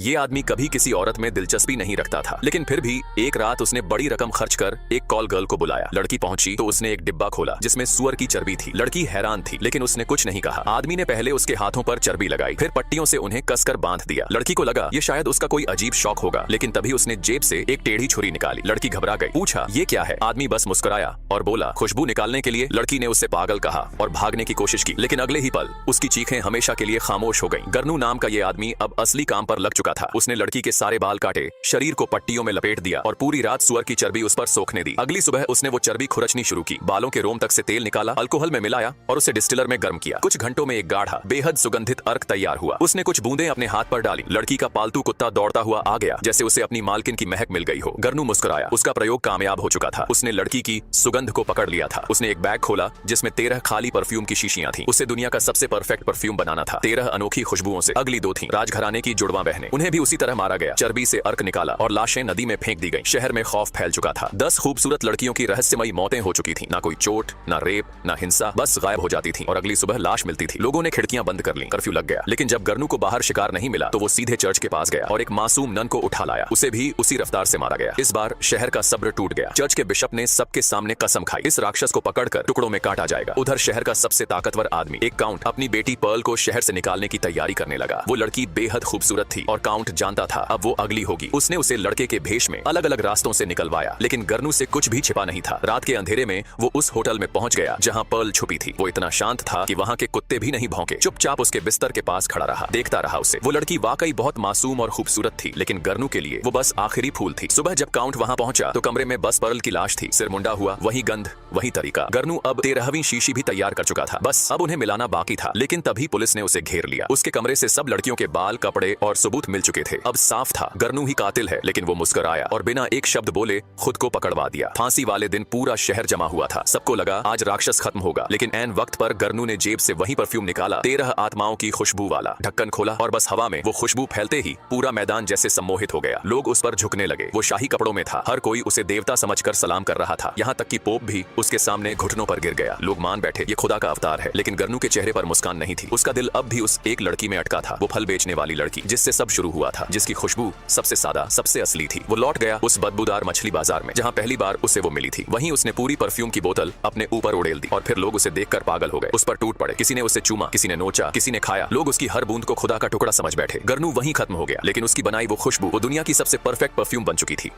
ये आदमी कभी किसी औरत में दिलचस्पी नहीं रखता था, लेकिन फिर भी एक रात उसने बड़ी रकम खर्च कर एक कॉल गर्ल को बुलाया। लड़की पहुंची तो उसने एक डिब्बा खोला जिसमें सुअर की चर्बी थी। लड़की हैरान थी, लेकिन उसने कुछ नहीं कहा। आदमी ने पहले उसके हाथों पर चर्बी लगाई, फिर पट्टियों से उन्हें कसकर बांध दिया। लड़की को लगा ये शायद उसका कोई अजीब शौक होगा, लेकिन तभी उसने जेब से एक टेढ़ी छुरी निकाली। लड़की घबरा गई, पूछा ये क्या है? आदमी बस मुस्कुराया और बोला खुशबू निकालने के लिए। लड़की ने उससे पागल कहा और भागने की कोशिश की, लेकिन अगले ही पल उसकी चीखें हमेशा के लिए खामोश हो गईं। गर्नू नाम का ये आदमी अब असली काम पर लग चुका था। उसने लड़की के सारे बाल काटे, शरीर को पट्टियों में लपेट दिया और पूरी रात सुअर की चर्बी उस पर सोखने दी। अगली सुबह उसने वो चर्बी खुरचनी शुरू की, बालों के रोम तक से तेल निकाला, अल्कोहल में मिलाया और उसे डिस्टिलर में गर्म किया। कुछ घंटों में एक गाढ़ा बेहद सुगंधित अर्क तैयार हुआ। उसने कुछ बूंदें अपने हाथ पर डाली। लड़की का पालतू कुत्ता दौड़ता हुआ आ गया, जैसे उसे अपनी मालकिन की महक मिल गई हो। गर्नू मुस्कुराया, उसका प्रयोग कामयाब हो चुका था। उसने लड़की की सुगंध को पकड़ लिया था। उसने एक बैग खोला जिसमें 13 खाली परफ्यूम की शीशियां थीं। उसे दुनिया का सबसे परफेक्ट परफ्यूम बनाना था। 13 अनोखी खुशबुओं से। अगली 2 थीं राजघराने की जुड़वा बहनें, उन्हें भी उसी तरह मारा गया। चर्बी से अर्क निकाला और लाशें नदी में फेंक दी गईं। शहर में खौफ फैल चुका था। 10 खूबसूरत लड़कियों की रहस्यमयी मौतें हो चुकी थीं। ना कोई चोट, ना रेप, ना हिंसा, बस गायब हो जाती थीं और अगली सुबह लाश मिलती थी। लोगों ने खिड़कियां बंद कर लीं, कर्फ्यू लग गया। लेकिन जब गर्नू को बाहर शिकार नहीं मिला तो वो सीधे चर्च के पास गया और एक मासूम नन को उठा लाया। उसे भी उसी रफ्तार से मारा गया। इस बार शहर का सब्र टूट गया। चर्च के बिशप ने सबके सामने कसम खाई, इस राक्षस को पकड़कर टुकड़ों में काटा जाएगा। उधर शहर का सबसे ताकतवर आदमी, एक काउंट, अपनी बेटी पर्ल को शहर से निकालने की तैयारी करने लगा। वो लड़की बेहद खूबसूरत थी और काउंट जानता था अब वो अगली होगी। उसने उसे लड़के के भेष में अलग अलग रास्तों से निकलवाया, लेकिन गर्नू से कुछ भी छिपा नहीं था। रात के अंधेरे में वो उस होटल में पहुंच गया जहां पर्ल छुपी थी। वो इतना शांत था कि वहां के कुत्ते भी नहीं भौंके। चुपचाप उसके बिस्तर के पास खड़ा रहा, देखता रहा उसे। वो लड़की वाकई बहुत मासूम और खूबसूरत थी, लेकिन गर्नू के लिए वो बस आखिरी फूल थी। सुबह जब काउंट वहां पहुंचा तो कमरे में बस पर्ल की लाश थी। सिर मुंडा हुआ, वही गंध, वही तरीका। गर्नू अब 13वीं शीशी भी तैयार कर चुका था, बस अब उन्हें मिलाना बाकी था। लेकिन तभी पुलिस ने उसे घेर लिया। उसके कमरे से सब लड़कियों के बाल, कपड़े और सबूत मिल चुके थे। अब साफ था गर्नू ही कातिल है, लेकिन वो मुस्कुराया और बिना एक शब्द बोले खुद को पकड़वा दिया। फांसी वाले दिन पूरा शहर जमा हुआ था। सबको लगा आज राक्षस खत्म होगा, लेकिन ऐन वक्त पर गर्नू ने जेब से वही परफ्यूम निकाला, 13 आत्माओं की खुशबू वाला। ढक्कन खोला और बस हवा में वो खुशबू फैलते ही पूरा मैदान जैसे सम्मोहित हो गया। लोग उस पर झुकने लगे। वो शाही कपड़ों में था, हर कोई उसे देवता समझकर सलाम कर रहा था। यहाँ तक कि पोप भी उसके सामने घुटनों पर गिर गया। लोग मान बैठे ये खुदा का अवतार है, लेकिन गर्नू के चेहरे पर मुस्कान नहीं थी। उसका दिल अब भी उस एक लड़की में अटका था, वो फल बेचने वाली लड़की जिससे सब शुरू हुआ था, जिसकी खुशबू सबसे सादा, सबसे असली थी। वो लौट गया उस बदबूदार मछली बाजार में जहाँ पहली बार उसे वो मिली थी। वहीं उसने पूरी परफ्यूम की बोतल अपने ऊपर उड़ेल दी और फिर लोग उसे देखकर पागल हो गए। उस पर टूट पड़े। किसी ने उसे चूमा, किसी ने नोचा, किसी ने खाया। लोग उसकी हर बूंद को खुदा का टुकड़ा समझ बैठे। गर्नू वहीं खत्म हो गया, लेकिन उसकी बनाई वो खुशबू वो दुनिया की सबसे परफेक्ट परफ्यूम बन चुकी थी।